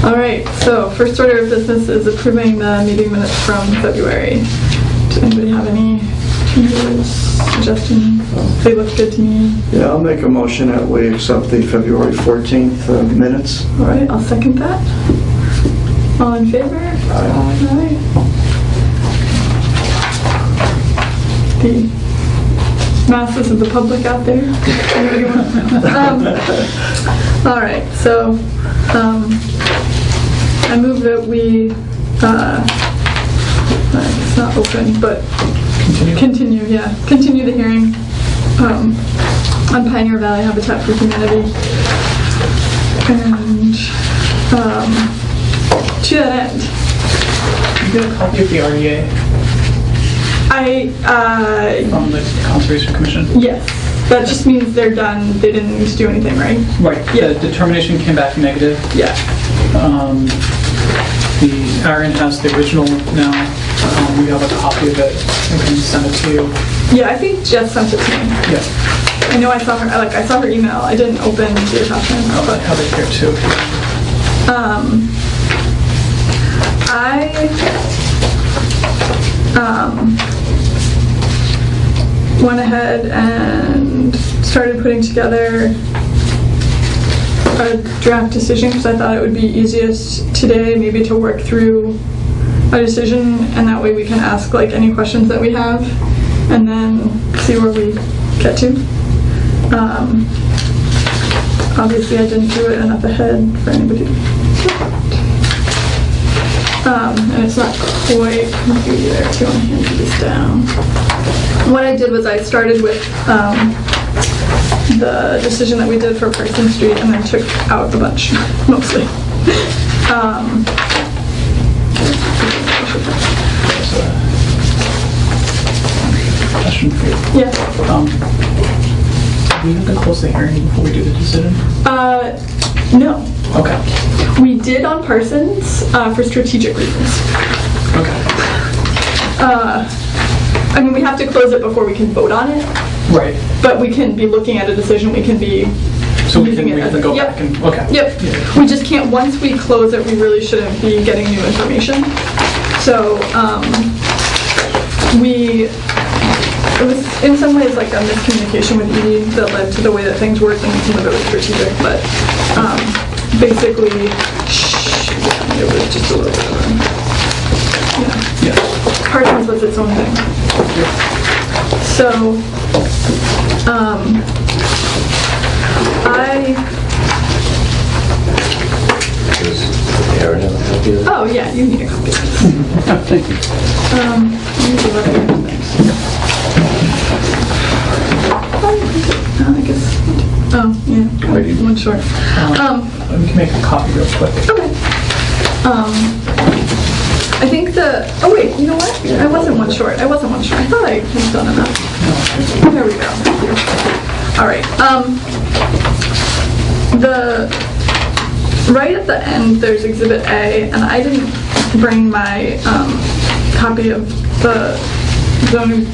All right, so first order of business is approving the meeting minutes from February. Does anybody have any changes, suggestions? They look good to me. Yeah, I'll make a motion that we accept the February 14th minutes. All right, I'll second that. All in favor? Aye. Aye. The masses of the public out there. All right, so I move that we, it's not open, but continue the hearing on Pioneer Valley Habitat for Humanity. And to that end, you get a copy of the RDA from the Conservation Commission? Yes. That just means they're done. They didn't need to do anything, right? Right. Yeah. The determination came back negative. Yeah. Aaron has the original now. We have a copy of it. I can send it to you. Yeah, I think Jess sent it to me. Yeah. I know I saw her email. I didn't open the attachment. I have it here too. I went ahead and started putting together a draft decision because I thought it would be easiest today maybe to work through a decision, and that way we can ask like any questions that we have and then see where we get to. Obviously I didn't do it enough ahead for anybody. And it's not quite complete either if you want to hand this down. What I did was I started with the decision that we did for Person Street and then took out a bunch, mostly. Question for you. Yeah. Do we have to close the hearing before we do the decision? No. Okay. We did on Parsons for strategic reasons. Okay. I mean, we have to close it before we can vote on it. Right. But we can be looking at a decision. We can be So we using can it as go yep. back and okay. Yep. Yeah. We just can't. Once we close it, we really shouldn't be getting new information. So it was in some ways like a miscommunication with Edie that led to the way that things worked, and some of it was strategic. But basically, it was just a little bit of a, Parsons was its own thing. So, oh yeah, you need a copy of this. Thank you. Let me see what I guess. Oh, yeah. One short. We can make a copy real quick. Okay. I think oh wait, you know what? I wasn't one short. I thought I had done enough. There we go. All right. Right at the end, there's Exhibit A, and I didn't bring my copy of the zoning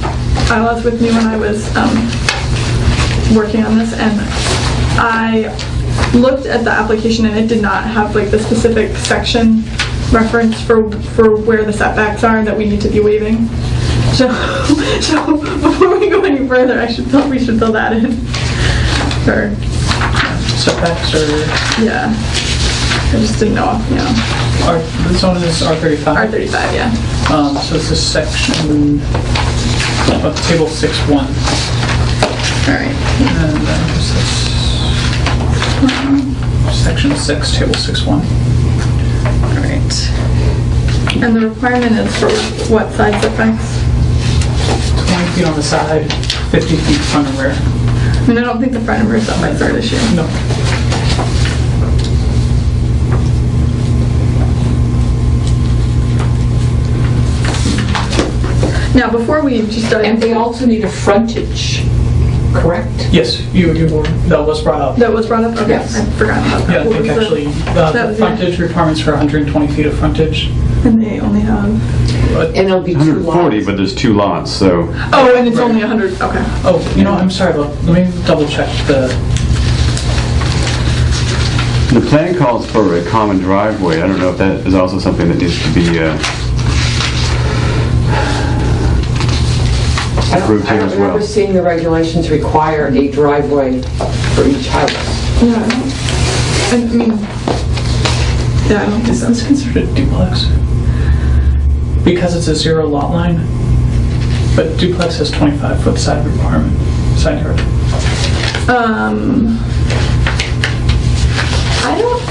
bylaws with me when I was working on this, and I looked at the application and it did not have like the specific section reference for where the setbacks are that we need to be waiving. So before we go any further, we should fill that in. Or Setbacks or yeah, I just didn't know. the zone is R35. R35, yeah. So it's a section of table 6.1. All right. And then section 6, table 6.1. All right. And the requirement is for what side setbacks? 20 feet on the side, 50 feet front and rear. I mean, I don't think the front and rear setbacks are this year. No. Now, before we just dive And they also need a frontage, correct? Yes, that was brought up. That was brought up? Okay, Yes. I forgot about that. Yeah, I What think was the- actually that the was frontage requirements for 120 feet of frontage. And they only have... But, And it'll be 2 140, lots. but there's 2 lots, so Oh, and it's Right. only 100, okay. oh, I'm sorry, let me double check the The plan calls for a common driveway. I don't know if that is also something that needs to be approved I here don't as well. remember seeing the regulations require a driveway for each house. Yeah. I mean, yeah, I don't think Is so. this considered a duplex? Because it's a 0 lot line, but duplex has 25-foot side requirement, side yard. I don't,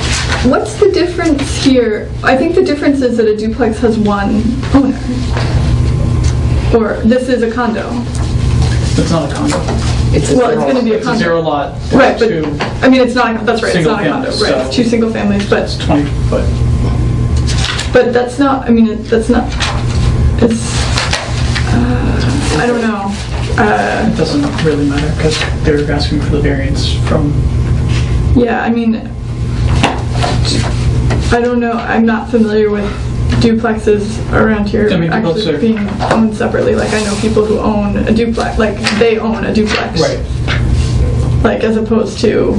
what's the difference here? I think the difference is that a duplex has one owner. Or this is a condo. It's not a condo. It's a Well, it's gonna be a It's a condo. 0 lot. Right, but, two I mean, it's not, that's right, it's single not a condo, families, right, it's so- 2 single families, It's but 20 foot. that's not, I mean, that's not, it's, I don't know. It doesn't really matter because they're asking for the variance from, Yeah, I mean, I don't know, I'm not familiar with duplexes around here I mean, duplexes actually are- being owned separately. Like, I know people who own a duplex, like, they own a duplex. right. Like, as opposed to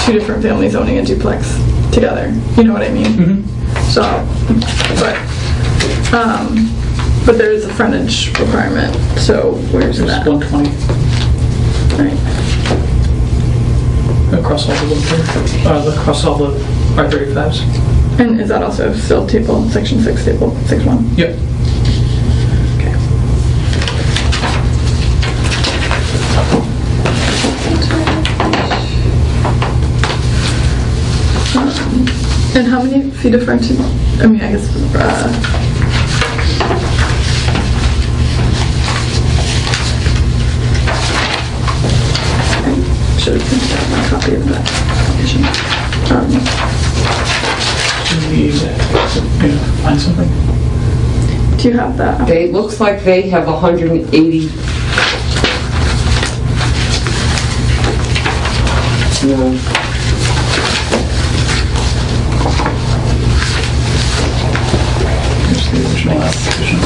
2 different families owning a duplex together. You know what I mean? Mm-hmm. So, but there is a frontage requirement, so where's There's that? 120 Right. across all across all the R35s. And is that also still table, section 6, table 6.1? Yep. Okay. And how many feet of frontage, I mean, I guess, I should have printed out my copy of that application. Do you need to find something? Do you have that? They, looks like they have 180. No. Here's the original application.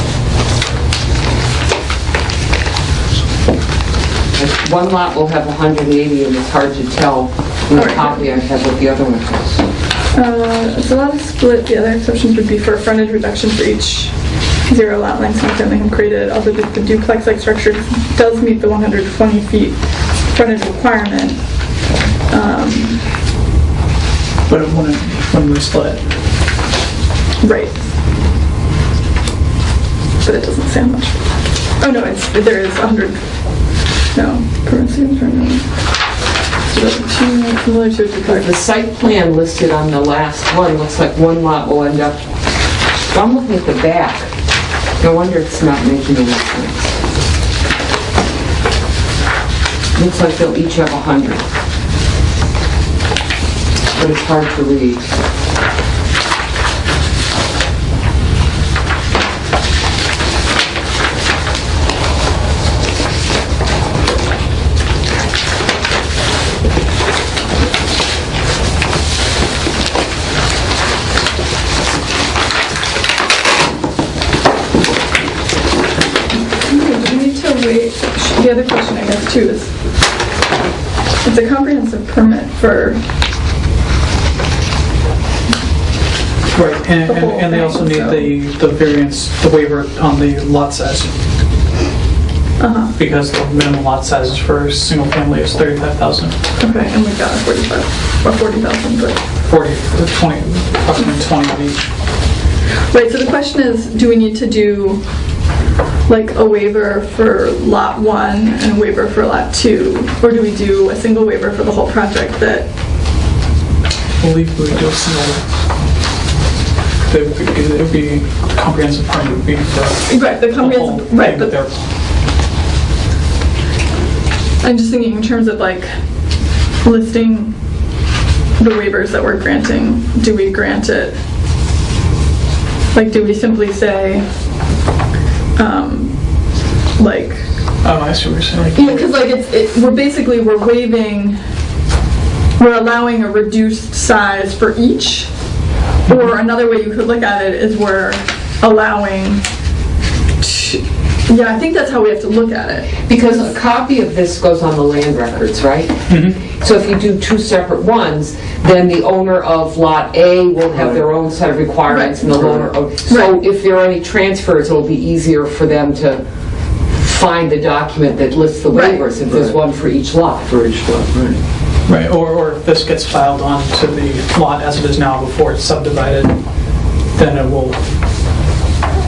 One lot will have 180, and it's hard to tell in the Alright. copy I have what the other one has. It's a lot of split. The other exceptions would be for frontage reduction for each 0 lot line single family home created. Also, the duplex-like structure does meet the 120 feet frontage requirement. But it wouldn't we split it? Right. But it doesn't say how much. Oh no, there is 100. No, permissive or no. Similar to a duplex. The site plan listed on the last one looks like one lot will end up, I'm looking at the back. No wonder it's not making any sense. Looks like they'll each have 100. But it's hard to read. Do we need to wait? The other question, I guess, too, is it's a comprehensive permit for. Right, and they also need the variance, the waiver on the lot size. Because the minimum lot size for a single family is 35,000. Okay, and we got a 45 or 40,000, but 40, 20, approximately 20 on each. right. So the question is, do we need to do like a waiver for lot 1 and a waiver for lot 2, or do we do a single waiver for the whole project that? I believe we would do a single. It would be comprehensive permit would be for Right, the the whole comprehensive, right, thing but that they're. I'm just thinking in terms of like listing the waivers that we're granting. Do we grant it? Like, do we simply say, like, Oh, I see what you're saying. yeah, because like we're waiving, we're allowing a reduced size for each, or another way you could look at it is we're allowing Yeah, I think that's how we have to look at it. Because a copy of this goes on the land records, right? So if you do two separate ones, then the owner of Lot A will have their own set of requirements, and the owner of... So Right. if there are any transfers, it'll be easier for them to find the document that lists the Right. waivers, if there's one for each lot. For each lot, right. Right, or if this gets filed onto the lot as it is now before it's subdivided, then it will,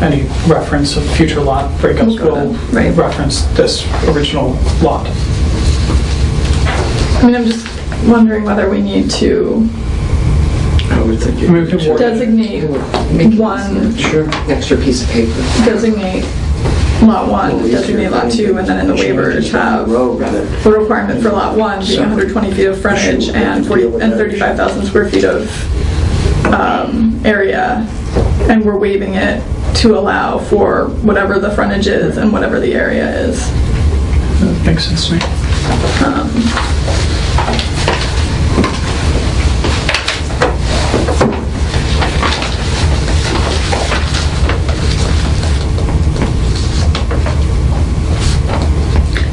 any reference of future lot breakups will Right. reference this original lot. I mean, I'm just wondering whether we need to I would think you I mean, we could should. work- designate Make it one, Sure. an extra piece of paper. designate Lot 1, designate Lot 2, and then in the waivers have Road that the requirement for Lot 1 being 120 feet of frontage and 35,000 square feet of area, and we're waiving it to allow for whatever the frontage is and whatever the area is. That makes sense to me.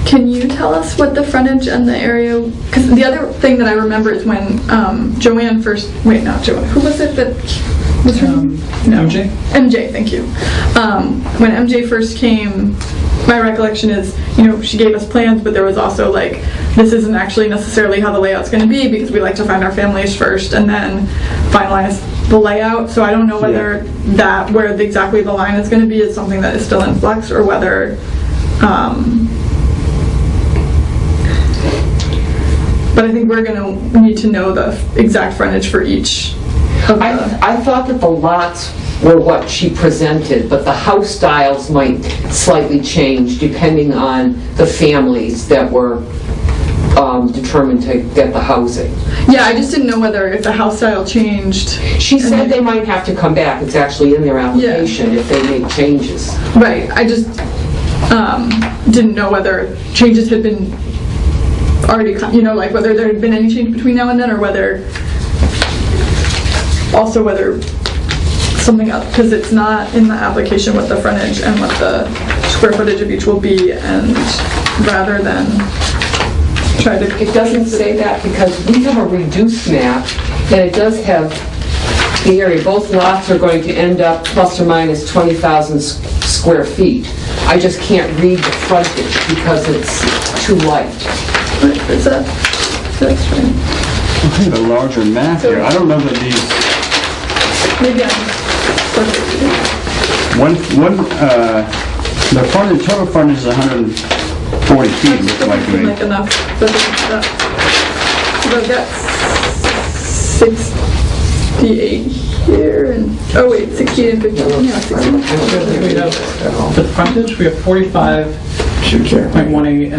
Can you tell us what the frontage and the area, because the other thing that I remember is when Joanne first, wait, not Joanne, who was it that was her name? No. MJ? MJ, thank you. When MJ first came, my recollection is, she gave us plans, but there was also like, this isn't actually necessarily how the layout's going to be because we like to find our families first and then finalize the layout. So I don't know whether where exactly the line is going to be is something that is still in flux, or whether, but I think we're going to need to know the exact frontage for each of the... I thought that the lots were what she presented, but the house styles might slightly change depending on the families that were determined to get the housing. Yeah, I just didn't know whether if the house style changed. She said they might have to come back. It's actually in their application if they make changes. Right, I just didn't know whether changes had been already, like whether there had been any change between now and then, or whether something else, because it's not in the application what the frontage and what the square footage of each will be, and rather than try to... It doesn't say that because we have a reduced map, and it does have the area. Both lots are going to end up plus or minus 20,000 square feet. I just can't read the frontage because it's too light. Is that... That's right. I have a larger map here. I don't know that these, Maybe I'm... the frontage, total frontage is 140 feet, looks like to me. Like enough. But that's 68 here, and... Oh wait, 68 and 50. Yeah, 68. We have the frontage, we have 45.18 Should care. and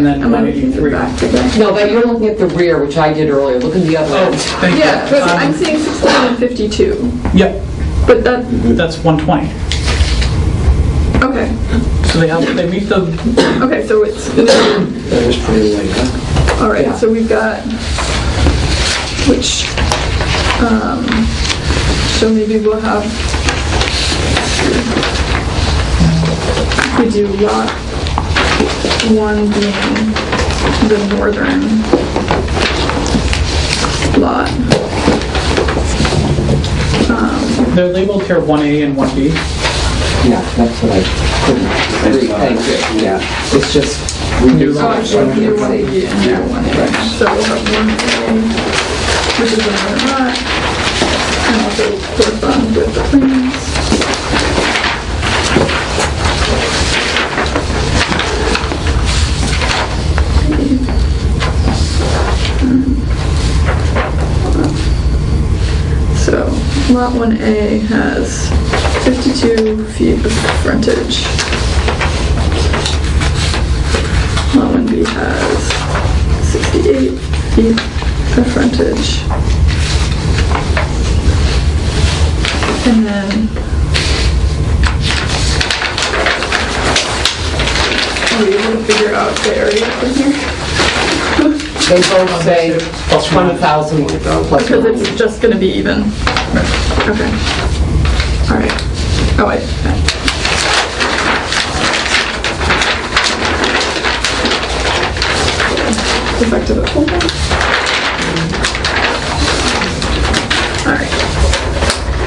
then Am I looking 183. back again? No, but you're looking at the rear, which I did earlier. Look at the other Oh, end. thank you. Yeah, but I'm saying 16 and 52. Yep, But that... that's 120. Okay. So they meet the, Okay, so it's... That is pretty late, huh? All right, Yeah. so we've got... Which... So maybe we'll have... We do lot 1 being the northern lot. they're labeled here 1A and 1B. Yeah, that's what I couldn't read. Thank you. Yeah, it's just... New Oh, lot. actually, here 1B and here 1A. So we'll have 1A, which is the northern lot, and also corresponds with the plans. So, lot 1A has 52 feet of frontage. Lot 1B has 68 feet of frontage. And then, are we able to figure out the area from here? They both say 20,000 plus Because it's just gonna be even. Okay. All right. Oh, wait. effective at full time. All right.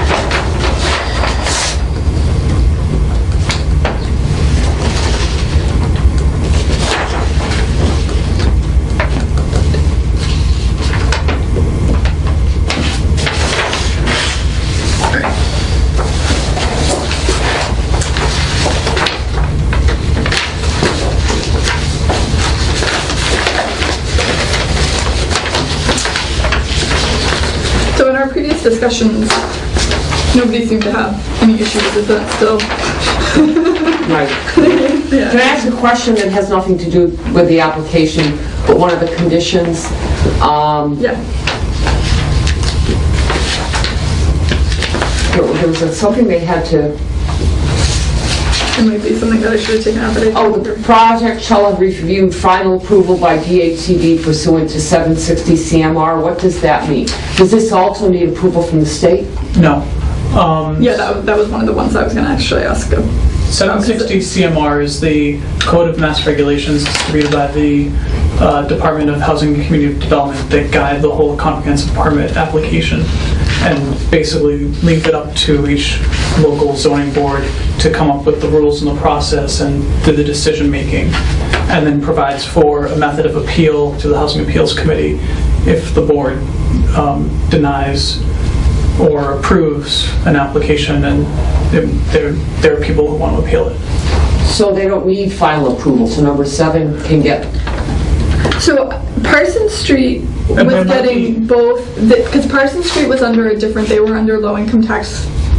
So in our previous discussions, nobody seemed to have any issues with that still. Right. Yeah. Can I ask a question that has nothing to do with the application, but one of the conditions? Yeah. There was something they had to, It might be something that I should have taken out, but I oh, the project shall have reviewed final approval by DHCD pursuant to 760 CMR. What does that mean? Does this also need approval from the state? No. Yeah, that was one of the ones I was going to actually ask. 760 CMR is the Code of Mass Regulations distributed by the Department of Housing and Community Development that guide the whole comprehensive permit application, and basically leave it up to each local zoning board to come up with the rules and the process and do the decision making, and then provides for a method of appeal to the Housing Appeals Committee if the board denies or approves an application, and there are people who want to appeal it. So they don't need final approval, so number 7 can get... So Parsons Street was there might getting be- both, because Parsons Street was under a different, they were under low-income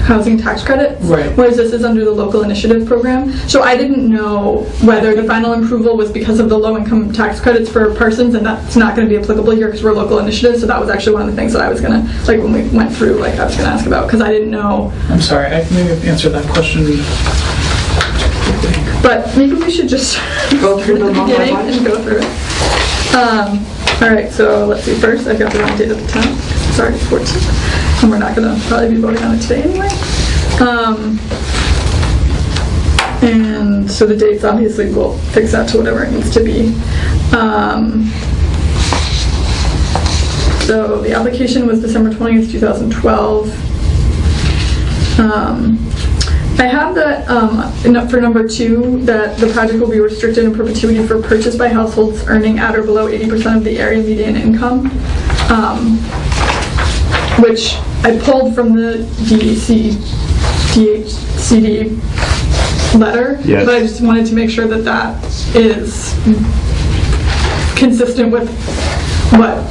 housing tax credits. Right. Whereas this is under the local initiative program. So I didn't know whether the final approval was because of the low-income tax credits for Parsons, and that's not going to be applicable here because we're local initiatives. So that was actually one of the things that I was going to, like when we went through, like I was going to ask about, because I didn't know. I'm sorry, I maybe have answered that question quickly. But maybe we should just Go through at the them one by beginning one? and go through it. All right, so let's see. First, I've got the wrong date at the 10th. It's already 14th. And we're not going to probably be voting on it today anyway. And so the dates, obviously, we'll fix that to whatever it needs to be. So the application was December 20th, 2012. I have that for number 2, that the project will be restricted in perpetuity for purchase by households earning at or below 80% of the area median income, which I pulled from the DHCD letter, Yes. but I just wanted to make sure that that is consistent with what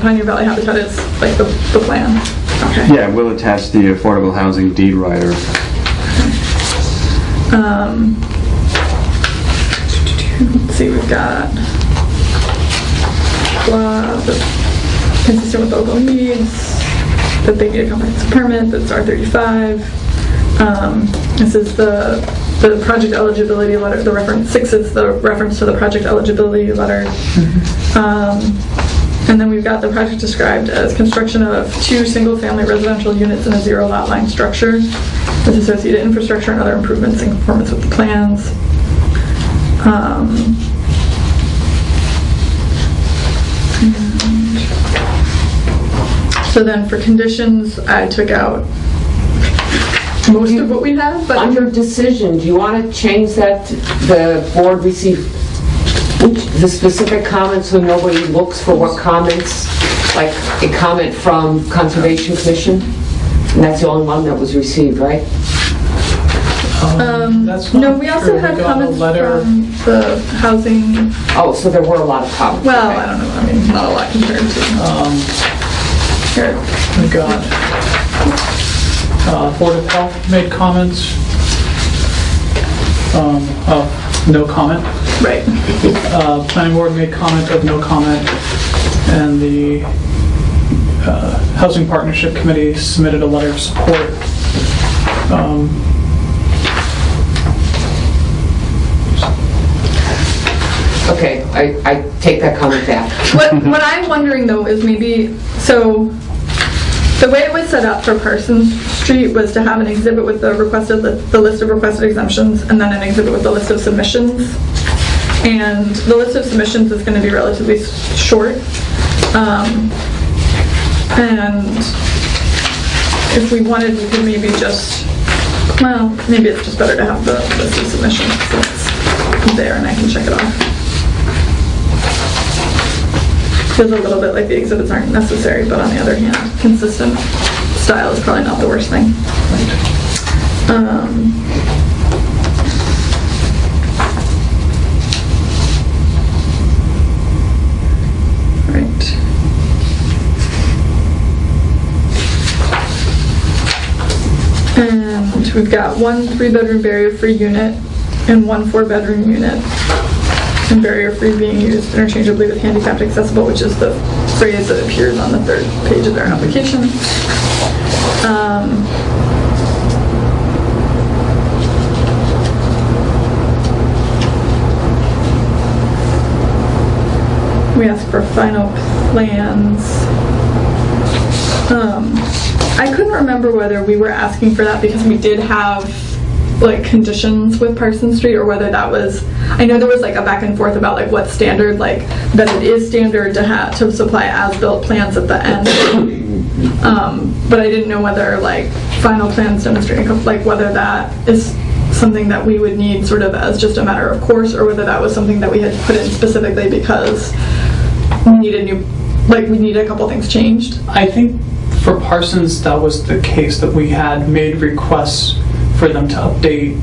Pioneer Valley Habitat is, like the plan. Okay. Yeah, we'll attach the affordable housing deed rider. Let's see, we've got consistent with local needs, that they need a comprehensive permit, that's R35. This is the project eligibility letter, the reference 6 is the reference to the project eligibility letter. And then we've got the project described as construction of 2 single-family residential units in a 0 lot line structure with associated infrastructure and other improvements in conformance with the plans. So then for conditions, I took out most of what we have, but Under decision, do you want to change that to the board receive the specific comments so nobody looks for what comments, like a comment from Conservation Commission? And that's the only one that was received, right? That's not no, we also true. had We got a comments letter. from the housing, Oh, so there were a lot of comments. well, Okay. I don't know, I mean, not a lot compared to here. We got Board of Health made comments. No comment. Right. Planning Board made comment of no comment, and the Housing Partnership Committee submitted a letter of support. Okay, I take that comment back. What I'm wondering though is maybe, so the way it was set up for Parsons Street was to have an exhibit with the list of requested exemptions, and then an exhibit with the list of submissions. And the list of submissions is going to be relatively short. And if we wanted, we could maybe just, well, maybe it's just better to have the list of submissions so it's there and I can check it off. Feels a little bit like the exhibits aren't necessary, but on the other hand, consistent style is probably not the worst thing. Right. And we've got 1 3-bedroom barrier-free unit and 1 4-bedroom unit. And barrier-free being used interchangeably with handicapped accessible, which is the phrase that appears on the 3rd page of their application. We asked for final plans. I couldn't remember whether we were asking for that because we did have like conditions with Parsons Street, or whether that was, I know there was like a back and forth about like what standard, like that it is standard to supply as-built plans at the end. But I didn't know whether like final plans demonstrating, like whether that is something that we would need sort of as just a matter of course, or whether that was something that we had put in specifically because we needed we need a couple things changed. I think for Parsons, that was the case, that we had made requests for them to update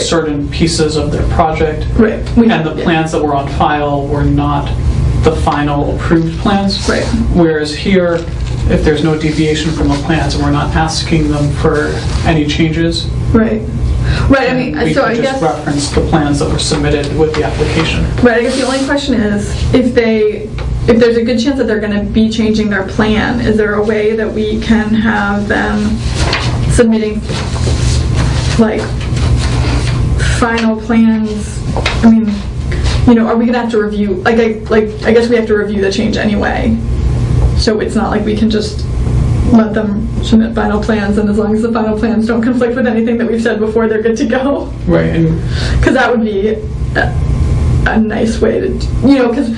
certain pieces of their project. Right. And the plans that were on file were not the final approved plans. Right. Whereas here, if there's no deviation from the plans and we're not asking them for any changes. Right. Right, I mean, so I guess... We just reference the plans that were submitted with the application. Right, I guess the only question is, if there's a good chance that they're going to be changing their plan, is there a way that we can have them submitting, like, final plans? I mean, you know, are we going to have to review, I guess we have to review the change anyway. So it's not like we can just let them submit final plans, and as long as the final plans don't conflict with anything that we've said before, they're good to go. Right. Because that would be a nice way to, you know, because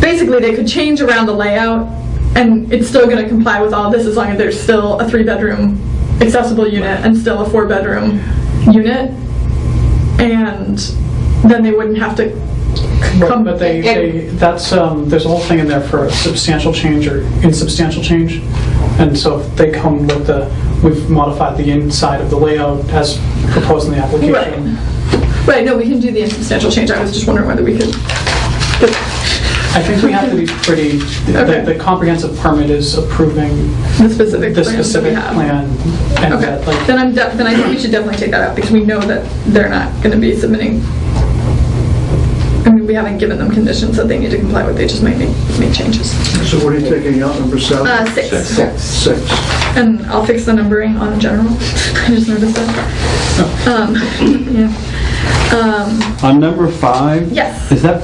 basically they could change around the layout and it's still going to comply with all of this as long as there's still a 3-bedroom accessible unit and still a 4-bedroom unit, and then they wouldn't have to come. But that's there's a whole thing in there for a substantial change or insubstantial change, and so if they come with we've modified the inside of the layout as proposed in the application. Right, no, we can do the insubstantial change. I was just wondering whether we could. I think we have to be pretty, the comprehensive permit is approving the specific plan. And okay, then I think we should definitely take that out, because we know that they're not going to be submitting. I mean, we haven't given them conditions that they need to comply with. They just might make changes. So what are you taking out, number 7? 6. 6. And I'll fix the numbering on general. I just noticed that. Yeah. On number 5, yes. Is that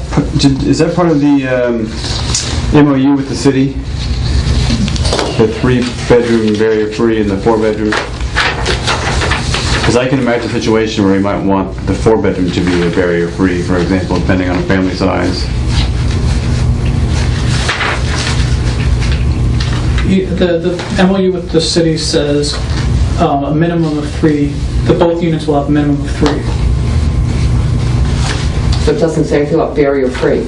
part of the MOU with the city? The 3-bedroom barrier-free and the 4-bedroom? Because I can imagine a situation where we might want the 4-bedroom to be a barrier-free, for example, depending on the family size. The MOU with the city says a minimum of 3, that both units will have a minimum of 3. So it doesn't say anything about barrier-free.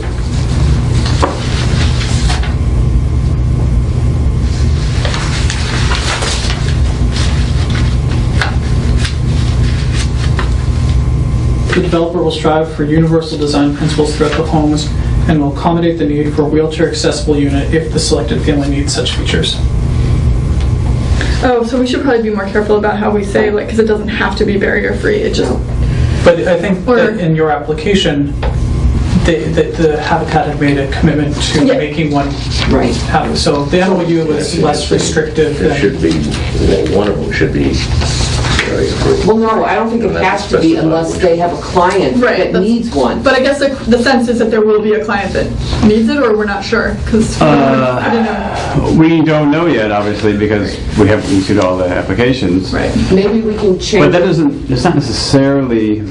The developer will strive for universal design principles throughout the homes and will accommodate the need for a wheelchair-accessible unit if the selected family needs such features. Oh, so we should probably be more careful about how we say, like, because it doesn't have to be barrier-free. It just. But I think that in your application, the Habitat had made a commitment to making one happen. So the MOU was less restrictive. It should be, one of them should be barrier-free. Well, no, I don't think it has to be unless they have a client that needs one. But I guess the sense is that there will be a client that needs it, or we're not sure, because I don't know. We don't know yet, obviously, because we haven't received all the applications. Right. Maybe we can change. But that doesn't, it's not necessarily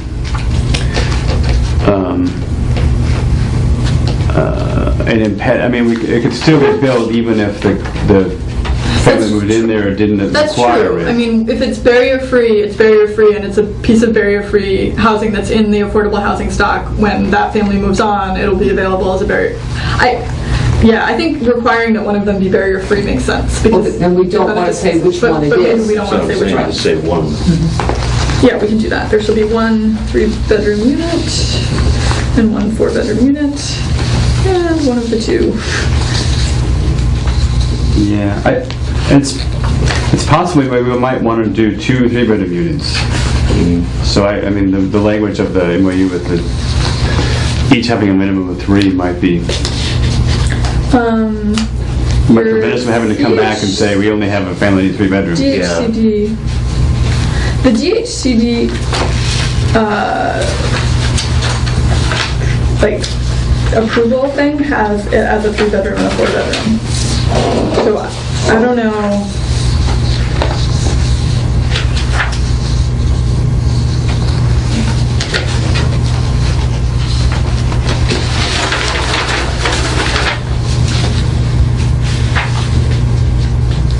I mean, it could still be built even if the family moved in there or didn't That's require true. it. I mean, if it's barrier-free, it's barrier-free, and it's a piece of barrier-free housing that's in the affordable housing stock. When that family moves on, it'll be available as a barrier. I think requiring that one of them be barrier-free makes sense. Because Then we don't want to say which one it is. We don't So want to I'm say which saying one. to say one. Yeah, we can do that. There shall be one 3-bedroom unit and one 4-bedroom unit, and one of the two. Yeah, it's possibly maybe we might want to do 2 3-bedroom units. So I mean, the language of the MOU with each having a minimum of 3 might prevent us from having to come back and say we only have a family need 3 bedrooms. DHCD. The DHCD, like, approval thing has it as a 3-bedroom and a 4-bedroom. So I don't know.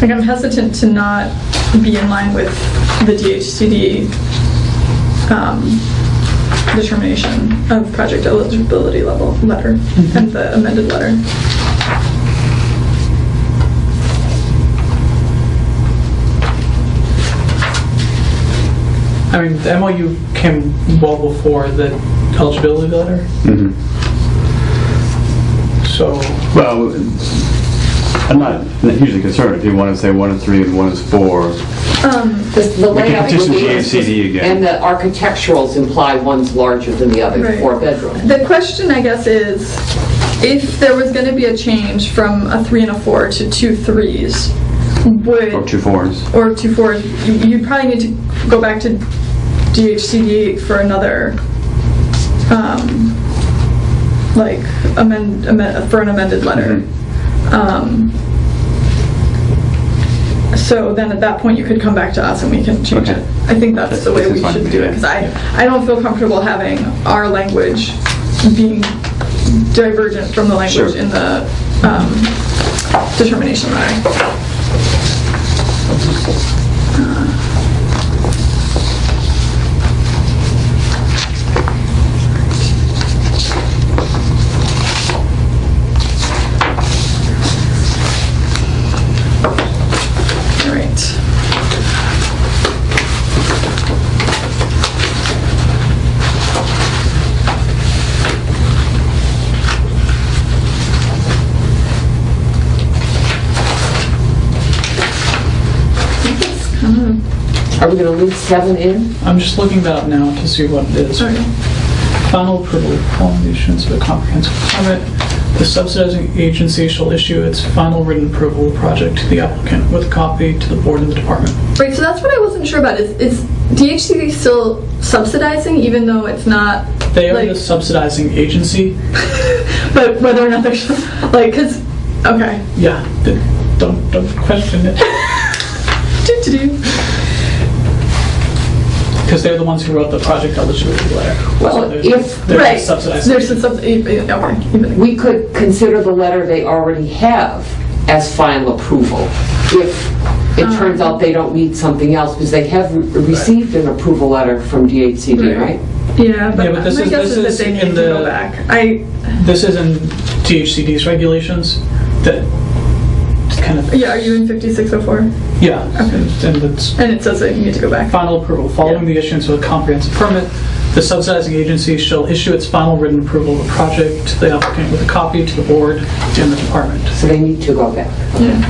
Like, I'm hesitant to not be in line with the DHCD determination of project eligibility letter and the amended letter. I mean, the MOU came well before the eligibility letter, Mhm. so, Well, I'm not hugely concerned if you want to say 1 is 3 and 1 is 4. The layout petition would be- DHCD again. And the architecturals imply one's larger than the other, Right. 4-bedroom. The question, I guess, is if there was going to be a change from a 3 and a 4 to 2 3s, would Or 2 4s. or 2 4s, you'd probably need to go back to DHCD for another, like, for an amended letter. So then at that point you could come back to us and we can change Okay. it. I think that's the way This is we fine should with do me, it, yeah. because I don't feel comfortable having our language being divergent from the language Sure. in the determination letter. All right. Are we going to leave 7 in? I'm just looking that up now to see what it is. Okay. Final approval following the issuance of a comprehensive permit. The subsidizing agency shall issue its final written approval of the project to the applicant with a copy to the board and the department. Right, so that's what I wasn't sure about. Is DHCD still subsidizing even though it's not, They are like, the subsidizing agency. but whether or not they're, like, because, okay. Yeah, don't question it. Do-do-do. Because they're the ones who wrote the project eligibility letter. Well, So they're- if- they're Right, subsidizing. there's some okay, even. We could consider the letter they already have as final approval if it turns out they don't need something else, because they have received an approval letter from DHCD, Right. right? Yeah, but Yeah, but this my is- guess this is is that they need in to the- go back. This is in DHCD's regulations that kind of, Yeah, are you in 5604? yeah, Okay. and it's And it says that you need to go back. final approval. Following the issuance of a comprehensive permit, the subsidizing agency shall issue its final written approval of the project to the applicant with a copy to the board and the department. So they need to go back. Yeah.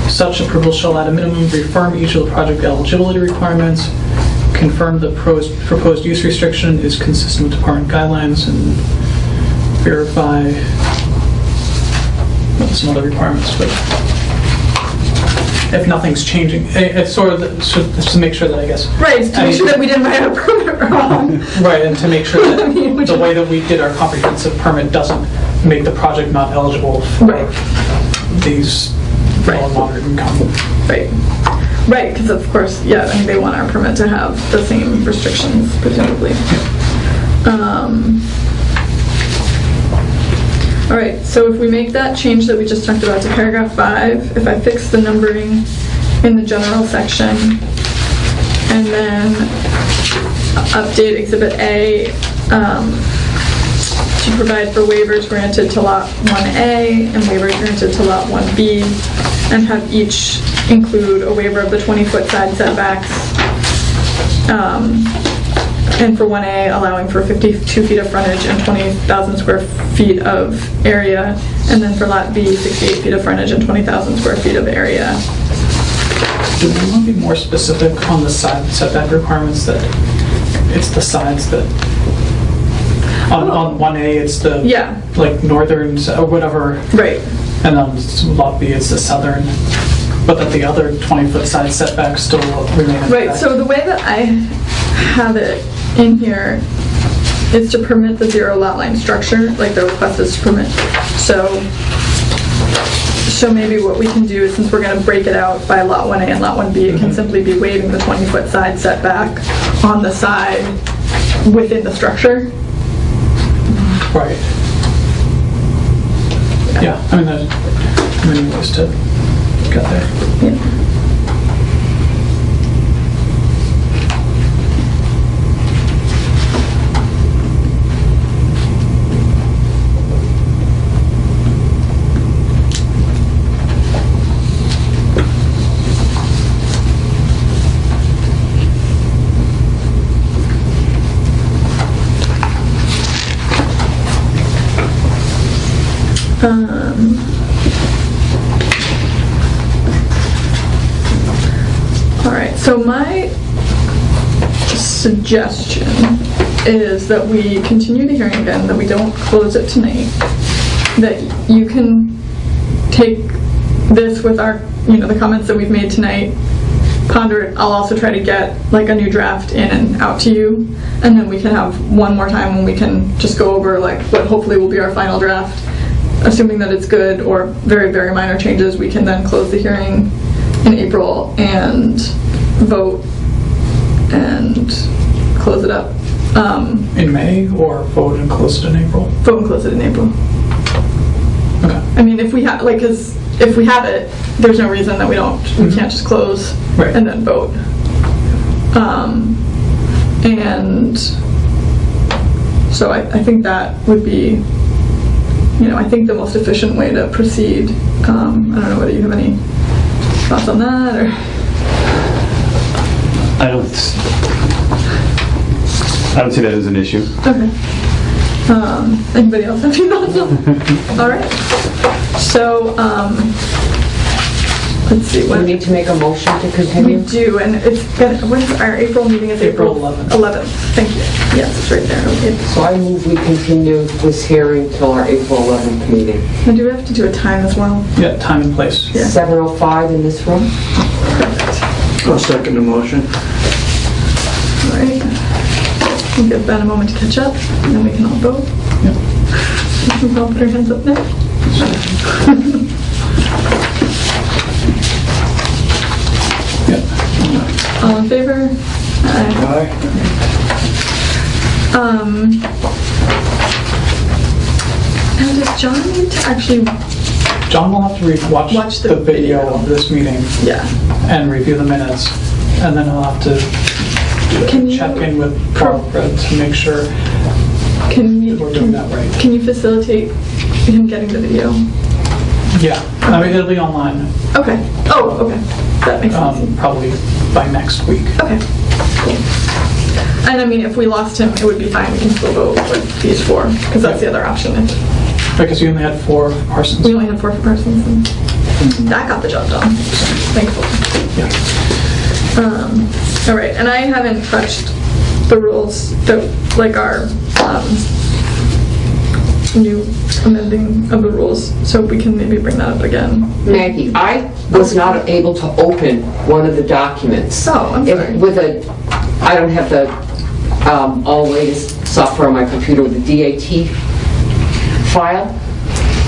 Such approval shall at a minimum reaffirm each of the project eligibility requirements, confirm the proposed use restriction is consistent with department guidelines, and verify some other requirements, but if nothing's changing, it's sort of just to make sure that, I guess. Right, to make sure that we didn't write our permit wrong. Right, and to make sure that the way that we did our comprehensive permit doesn't make the project not eligible for Right. these low and moderate income. Right. Right, because of course, yeah, I mean, they want our permit to have the same restrictions, presumably. All right, so if we make that change that we just talked about to paragraph 5, if I fix the numbering in the general section, and then update Exhibit A to provide for waivers granted to Lot 1A and waivers granted to Lot 1B, and have each include a waiver of the 20-foot side setbacks, and for 1A allowing for 52 feet of frontage and 20,000 square feet of area, and then for Lot B, 68 feet of frontage and 20,000 square feet of area. Do we want to be more specific on the side setback requirements, that it's the sides that, on 1A it's the, Yeah. like northern, or whatever, Right. and on Lot B it's the southern, but that the other 20-foot side setbacks still remain in Right, effect. so the way that I have it in here is to permit the 0 lot line structure, like the request is to permit. So maybe what we can do is, since we're going to break it out by Lot 1A and Lot 1B, it can simply be waiving the 20-foot side setback on the side within the structure. Right. Yeah, I mean, there's many ways to get there. Yeah. All right, so my suggestion is that we continue the hearing again, that we don't close it tonight, that you can take this with our, the comments that we've made tonight, ponder it. I'll also try to get like a new draft in and out to you, and then we can have one more time when we can just go over like what hopefully will be our final draft. Assuming that it's good or very, very minor changes, we can then close the hearing in April and vote and close it up. In May, or vote and close it in April? Vote and close it in April. Okay. I mean, if we have, like, because if we have it, there's no reason that we can't just close Right. and then vote. And so I think that would be, I think the most efficient way to proceed. I don't know whether you have any thoughts on that, or? I don't see that as an issue. Okay. Anybody else have any thoughts on? All right. So, let's see. We need to make a motion to We continue. do, and when's our April meeting? Is April 11th. 11th. Thank you. Yes, it's right there. Okay. So I move we continue this hearing till our April 11th meeting. And do we have to do a time as well? Yeah, time and place. Yeah. 7:05 in this room. Perfect. I'll second the motion. All right. We'll give Ben a moment to catch up, and then we can all vote. Yep. We can all put our hands up now. Yeah. All in favor? Aye. Now, does John need to actually, John will have to watch Watch the the video video. of this meeting yeah. and review the minutes, and then he'll have to Can you- check in with Barbara to make sure Can you, that we're doing that right. can you facilitate him getting the video? Yeah, I mean, it'll be online, Okay. Oh, okay. That makes sense. probably by next week. Okay. Cool. And I mean, if we lost him, it would be fine. We can still vote with these 4, because that's the other option. Because you only had 4 parsons. We only had 4 persons, and that got the job done. Thankfully. Yeah. All right, and I haven't touched the rules that, like our new amending of the rules, so we can maybe bring that up again. Maggie, I was not able to open one of the documents. Oh, I'm sorry. I don't have the all latest software on my computer with the DAT file.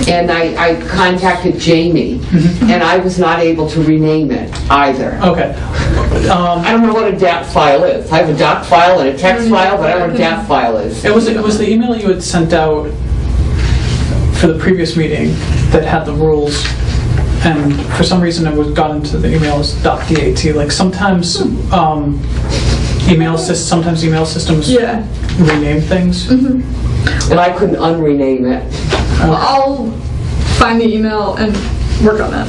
And I contacted Jamie, and I was not able to rename it either. Okay. I don't know what a DAT file is. I have a doc file and a text file, but I don't know what a DAT file is. It was the email you had sent out for the previous meeting that had the rules, and for some reason it got into the email as .dat. Like sometimes email systems Yeah. rename things. And I couldn't unrename it, Well, I'll find the email and work on that.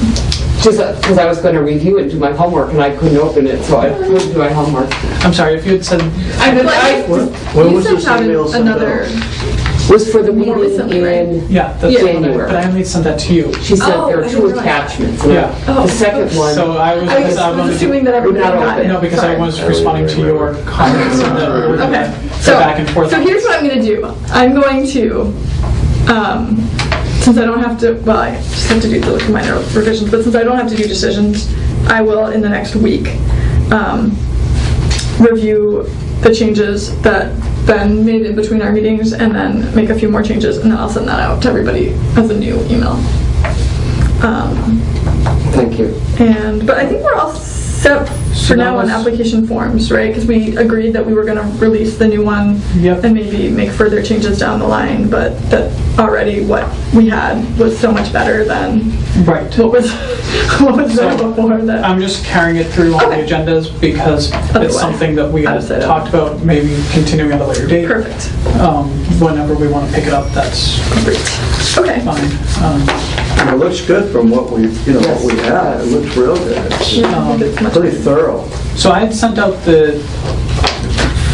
just because I was going to review it and do my homework, and I couldn't open it, so I couldn't do my homework. I'm sorry, if you had said, When You was sent this out email sent another. Was for the More meeting recently, right? in yeah, that's January. but I only sent that to you. She said Oh, there I are two didn't realize attachments. and Yeah. The second one, So I was, I was assuming that everybody Not got it. no, because I Sorry. was responding to your comments and then we were Okay, gonna so, go back and forth. so here's what I'm gonna do. I'm going to, since I don't have to, well, I just have to do the minor revisions, but since I don't have to do decisions, I will, in the next week, review the changes that Ben made in between our meetings, and then make a few more changes, and then I'll send that out to everybody as a new email. thank you. But I think we're all set for now on application forms, right? Because we agreed that we were going to release the new one Yep. and maybe make further changes down the line, but that already what we had was so much better than Right. what was there before that. I'm just carrying it through on the Okay. agendas because Otherwise, it's something that we I'd had set it talked about, maybe continuing at a later date. Perfect. Whenever we want to pick it up, that's Great. Okay. fine. It looks good from what we, what we had. It looks real good. It's Yeah, I think it's much pretty thorough. So I had sent out the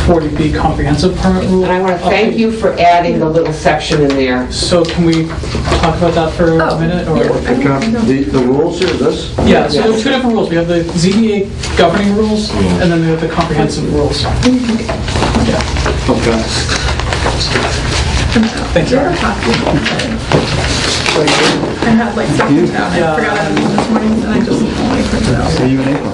40B comprehensive permit rule. And I want to thank you for adding the little section in there. So can we talk about that for Oh, a minute? Or yeah. The rules are this? Yeah, so there are two different rules. We have the ZBA governing rules, and then we have the comprehensive rules. Yeah, Okay. thank Do you. you have a copy? I had like something down. I Yeah. forgot I had them this morning, and I just only printed it out. See you in April.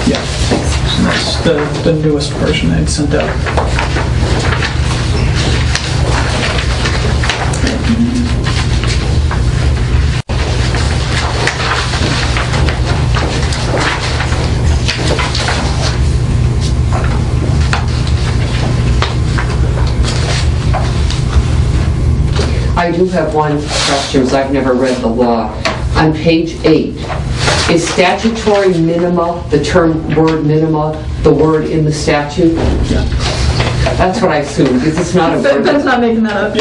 Yeah, that's the newest version I'd sent out. I do have one question, because I've never read the law. On page 8, is statutory minima, the term word minima, the word in the statute? Yeah. That's what I assumed, because it's not a But Ben's word. not making that up.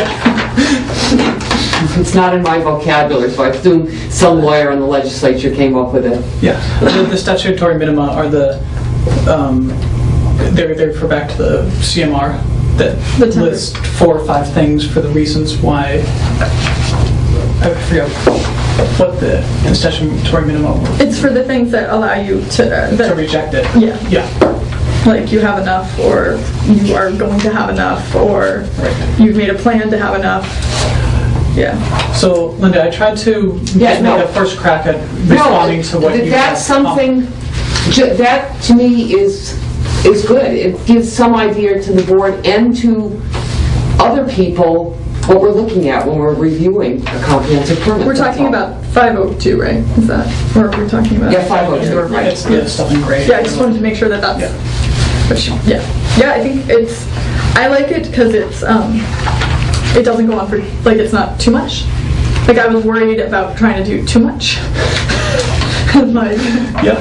It's not in my vocabulary, so I assume some lawyer in the legislature came up with it. Yeah, the statutory minima are they refer back to the CMR that The temporary. list 4 or 5 things for the reasons why, I forget what the statutory minimum were, It's for the things that allow you to, to that, reject it. yeah, Yeah, like you have enough, or you are going to have enough, or right. you've made a plan to have enough. Yeah. So, Linda, I tried to Yeah, just no. make a first crack at responding to what you had. That's something, that to me is good. It gives some idea to the board and to other people what we're looking at when we're reviewing a comprehensive permit. We're that's talking all. about 502, right? Is that, or are we talking about? Yeah, 502, right. It's the stuff in gray. Yeah, I just wanted to make sure that that's, yeah. Yeah, I think I like it because it's, it doesn't go on for, like, it's not too much. Like, I was worried about trying to do too much. And like, Yep.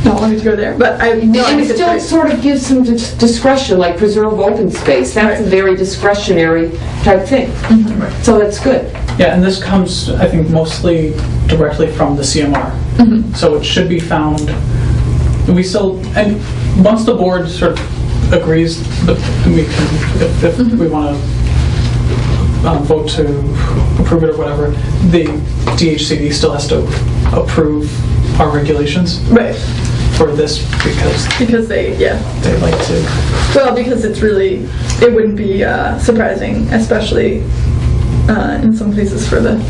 not wanting to go there, but I And think it it's still great. sort of gives some discretion, like preserve open space. That's a Right. very discretionary type thing. So that's good. Yeah, and this comes, I think, mostly directly from the CMR. So it should be found, we still, and once the board sort of agrees, we can, if we want to vote to approve it or whatever, the DHCD still has to approve our regulations Right, for this because because they like to. well, because it's really, it wouldn't be surprising, especially in some places for the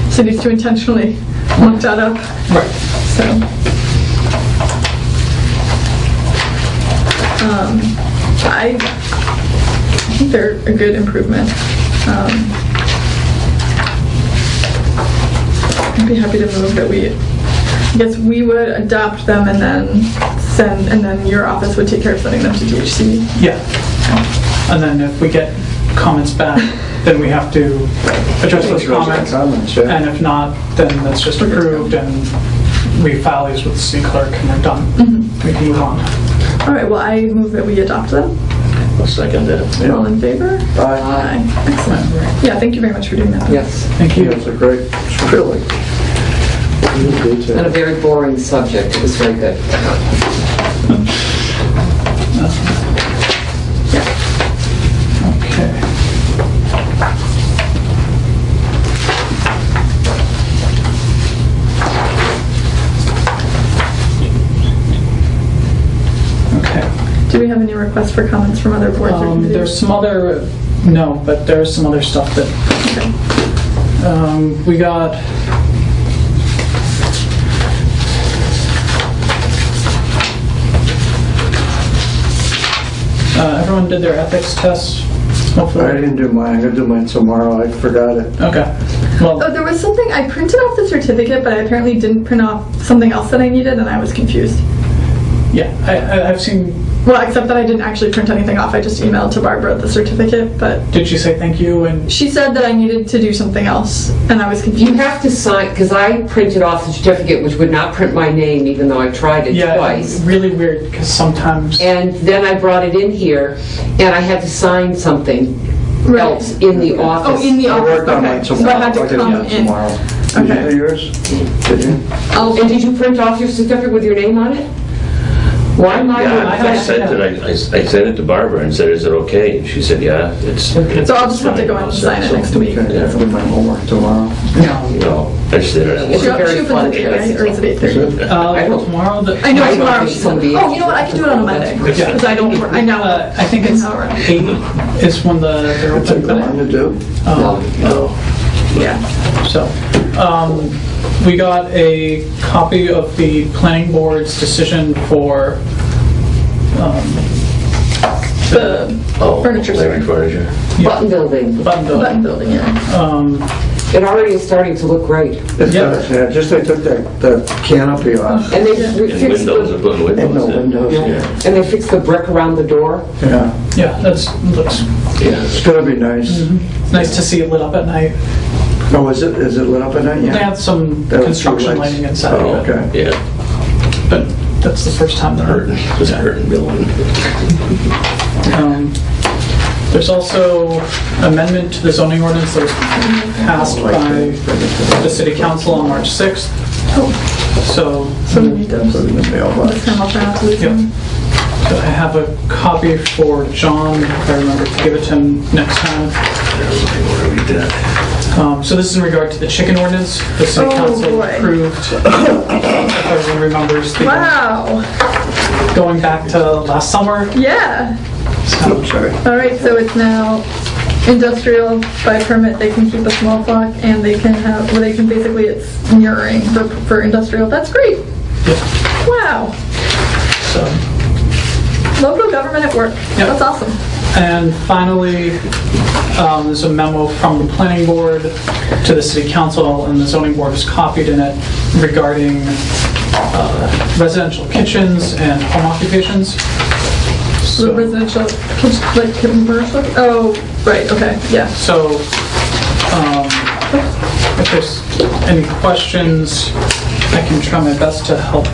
cities to intentionally muck that up, Right. so. I think they're a good improvement. I'd be happy to move that I guess we would adopt them and then send, and then your office would take care of sending them to THC? Yeah. And then if we get comments back, then we have to address those comments. yeah. And if not, then that's just approved and we file these with the city clerk and we're done. We can move on. All right, well, I move that we adopt them. I'll second that. Yeah. All in favor? Aye. Excellent. Yeah, thank you very much for doing that. Yes, Thank you. It's a great, it's really good detail. and a very boring subject. It was very good. Okay. Okay. Do we have any requests for comments from other boards or committees? There's some other, no, but there's some other stuff that, we got, everyone did their ethics test, I hopefully. didn't do mine, I'm gonna do mine tomorrow, I forgot it. Okay, Oh, well, there was something, I printed off the certificate, but I apparently didn't print off something else that I needed, and I was confused. yeah, I've seen, Well, except that I didn't actually print anything off, I just emailed to Barbara the certificate, but did she say thank you and, she said that I needed to do something else, and I was You confused. have to sign, because I printed off the certificate, which would not print my name, even though I tried it yeah, twice. really weird, because sometimes, And then I brought it in here, and I had to sign something Right. else in the office. Oh, in the I office, worked on mine okay. tomorrow. So I had to I'll get come that in. tomorrow. Did you Okay. do yours? Did you? And did you print off your certificate with your name on it? Why am I? Yeah, I have- sent it, I sent it to Barbara and said, is it okay? And she said, yeah, it's. So I'll just have to go in and sign it next week. Okay, I have to do my homework tomorrow. No, I just did it. It's She a very opens fun at 8, day. right? Or is it 8:30? I don't- tomorrow, I know I don't tomorrow think she said. somebody Oh, you know what, I can do it on a Monday, Yeah. because I don't, I know. I think it's an hour. 8 is when they're It took open. long to do. No. Yeah. So, we got a copy of the planning board's decision for, The Oh, furniture Larry store. Furniture. Button building. button Button building. building, yeah. It already is starting to look great. It Yeah. does, yeah, just they took the canopy off. And they Yeah. And fixed windows, the, they're putting windows And no in. windows, yeah. And they fixed the brick around the door. yeah. Yeah, looks Yeah. It's gonna be nice. nice to see it lit up at night. Oh, is it lit up at night? They Yeah. have some That was construction two lights. lighting inside Oh, of it, Okay. yeah, but that's the first time that curtain, just Yeah. curtain building. There's also amendment to the zoning ordinance that was passed by the city council on March 6th. So, So we need to, Put it in the mailbox. this time I'll try not to lose Yep. them. so I have a copy for John, if I remember to give it to him next time. So this is in regard to the chicken ordinance. The city Oh, council boy. approved, if everyone remembers, Wow, going back to last summer. yeah. So, Oops, sorry. All right, so it's now industrial by permit, they can keep a small flock, and they can have, well, they can basically, it's mirroring for industrial. That's great. yeah, Wow. so. Local government at work. Yep. That's awesome. And finally, there's a memo from the planning board to the city council, and the zoning board is copied in it regarding residential kitchens and home occupations. The So, residential, like commercial, oh, right, okay, yeah. so, if there's any questions, I can try my best to help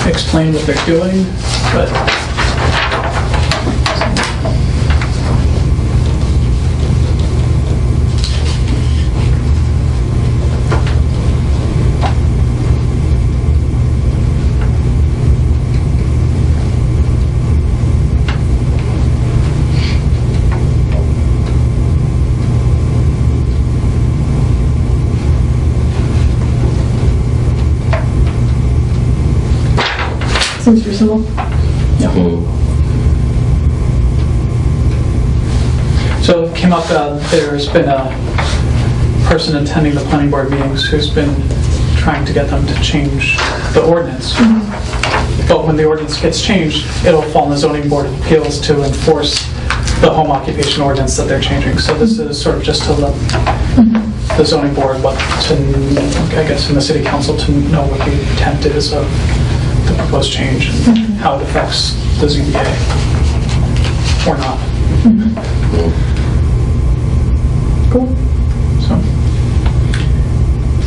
explain what they're doing, but Seems reasonable. So it came up, there's been a person attending the planning board meetings who's been trying to get them to change the ordinance. But when the ordinance gets changed, it'll fall on the zoning board of appeals to enforce the home occupation ordinance that they're changing. So this is sort of just to let the zoning board, I guess, and the city council to know what the intent is of the proposed change and how it affects the ZBA, or not. Cool. So,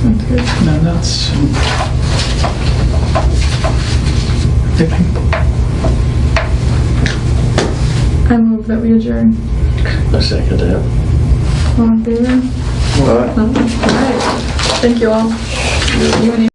Sounds good. and then that's everything. I move that we adjourn. I second that. All in favor? All right. No? All right. Thank you all. You and